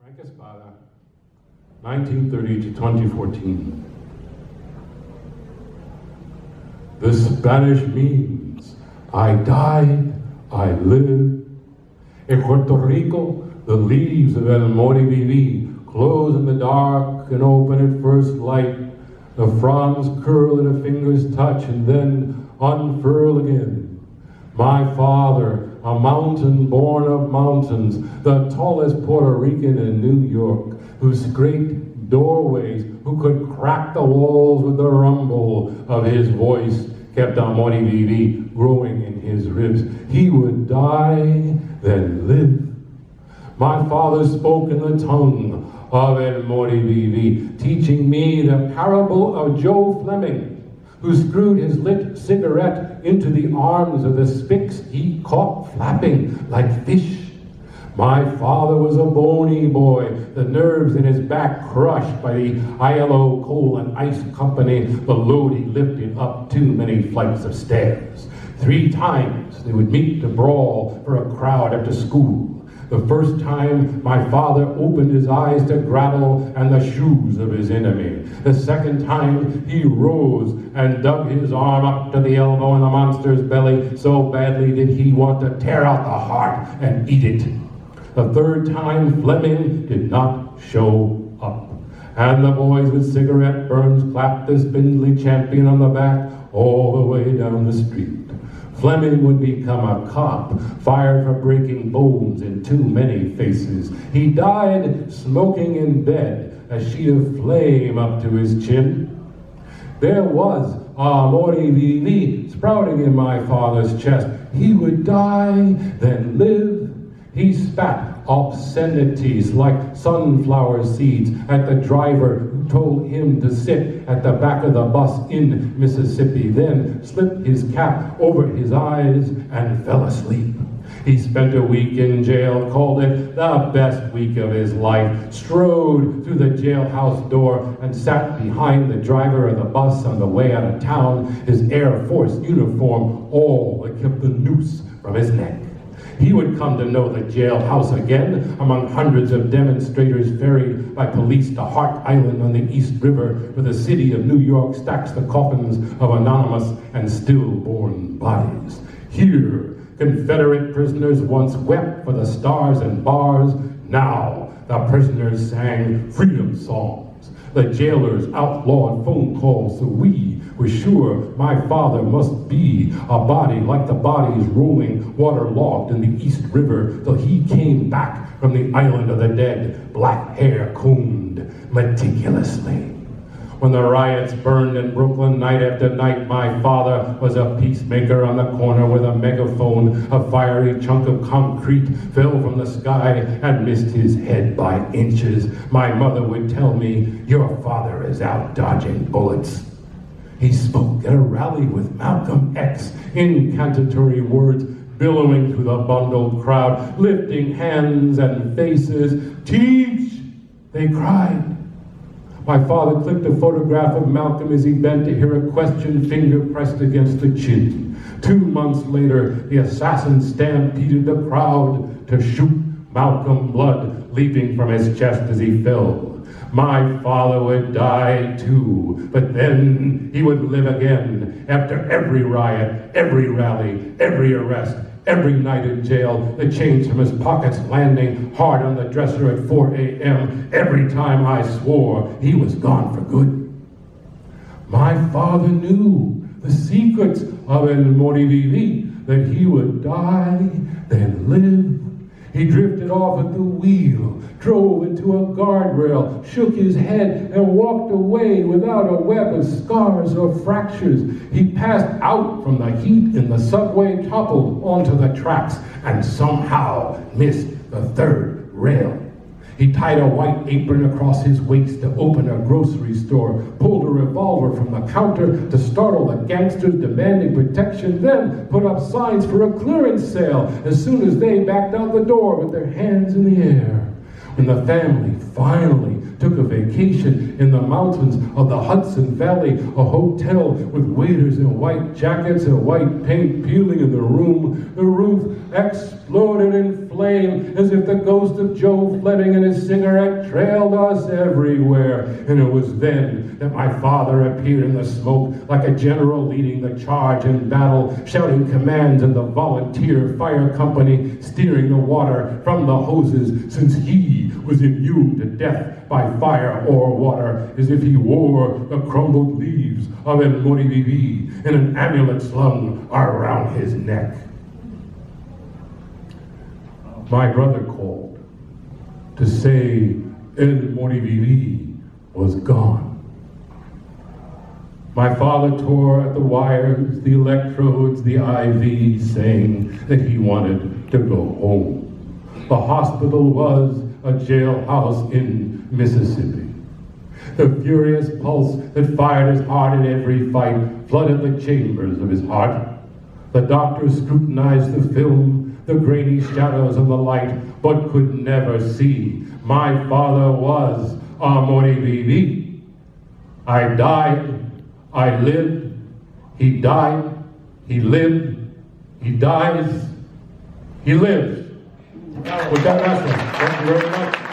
Espada, 1930 to 2014. The Spanish means I died, I lived. In Puerto Rico, the leaves of El Moriviví close in the dark and open at first light. The fronds curl at a finger's touch and then unfurl again. My father, a mountain born of mountains, the tallest Puerto Rican in New York, whose great doorways, who could crack the walls with the rumble of his voice, kept El Moriviví growing in his ribs. He would die, then live. My father spoke in the tongue of El Moriviví, teaching me the parable of Joe Fleming, who screwed his lit cigarette into the arms of the spicks he caught flapping like fish. My father was a bony boy, the nerves in his back crushed by the ILO Coal and Ice Company, the load he lifted up too many flights of stairs. 3 times they would meet to brawl for a crowd after school. The first time, my father opened his eyes to gravel and the shoes of his enemy. The second time, he rose and dug his arm up to the elbow in the monster's belly. So badly did he want to tear out the heart and eat it. The third time, Fleming did not show up. And the boys with cigarette burns clapped the spindly champion on the back all the way down the street. Fleming would become a cop, fired for breaking bones in too many faces. He died smoking in bed, a sheet of flame up to his chin. There was a Moriviví sprouting in my father's chest. He would die, then live. He spat obscenities like sunflower seeds at the driver who told him to sit at the back of the bus in Mississippi, then slipped his cap over his eyes and fell asleep. He spent a week in jail, called it the best week of his life, strode through the jailhouse door and sat behind the driver of the bus on the way out of town, his Air Force uniform all that kept the noose from his neck. He would come to know the jailhouse again among hundreds of demonstrators ferried by police to Hart Island on the East River, where the city of New York stacks the coffins of anonymous and stillborn bodies. Here, Confederate prisoners once wept for the stars and bars. Now, the prisoners sang freedom songs. The jailers outlawed phone calls, so we were sure my father must be a body like the bodies rolling waterlogged in the East River till he came back from the island of the dead, black hair combed meticulously. When the riots burned in Brooklyn night after night, my father was a peacemaker on the corner with a megaphone. A fiery chunk of concrete fell from the sky and missed his head by inches. My mother would tell me, "Your father is out dodging bullets." He spoke at a rally with Malcolm X, incantatory words billowing through the bundled crowd, lifting hands and faces. "Teach!" they cried. My father clicked a photograph of Malcolm as he bent to hear a question, finger pressed against the chin. 2 months later, the assassin stampeded the crowd to shoot Malcolm, blood leaping from his chest as he fell. My father would die too, but then he would live again. After every riot, every rally, every arrest, every night in jail, the change from his pockets landing hard on the dresser at 4 a.m. Every time I swore he was gone for good. My father knew the secrets of El Moriviví, that he would die, then live. He drifted off at the wheel, drove into a guardrail, shook his head, and walked away without a web of scars or fractures. He passed out from the heat in the subway, toppled onto the tracks, and somehow missed the 3rd rail. He tied a white apron across his waist to open a grocery store, pulled a revolver from the counter to startle the gangsters demanding protection, then put up signs for a clearance sale as soon as they backed out the door with their hands in the air. When the family finally took a vacation in the mountains of the Hudson Valley, a hotel with waiters in white jackets and white paint peeling in the room, the roof exploded in in flame, as if the ghost of Joe Fleming and his cigarette trailed us everywhere. And it was then that my father appeared in the smoke like a general leading the charge in battle, shouting commands in the volunteer fire company, steering the water from the hoses, since he was immune to death by fire or water, as if he wore the crumbled leaves of El Moriviví in an amulet slung around his neck. My brother called to say El Moriviví was gone. My father tore at the wires, the electrodes, the IV, saying that he wanted to go home. The hospital was a jailhouse in Mississippi. The furious pulse that fired his heart in every fight flooded the chambers of his heart. The doctors scrutinized the film, the grainy shadows of the light, but could never see. My father was a Moriviví. I died, I lived, he died, he lived, he dies, he lives. With that, thank you very much.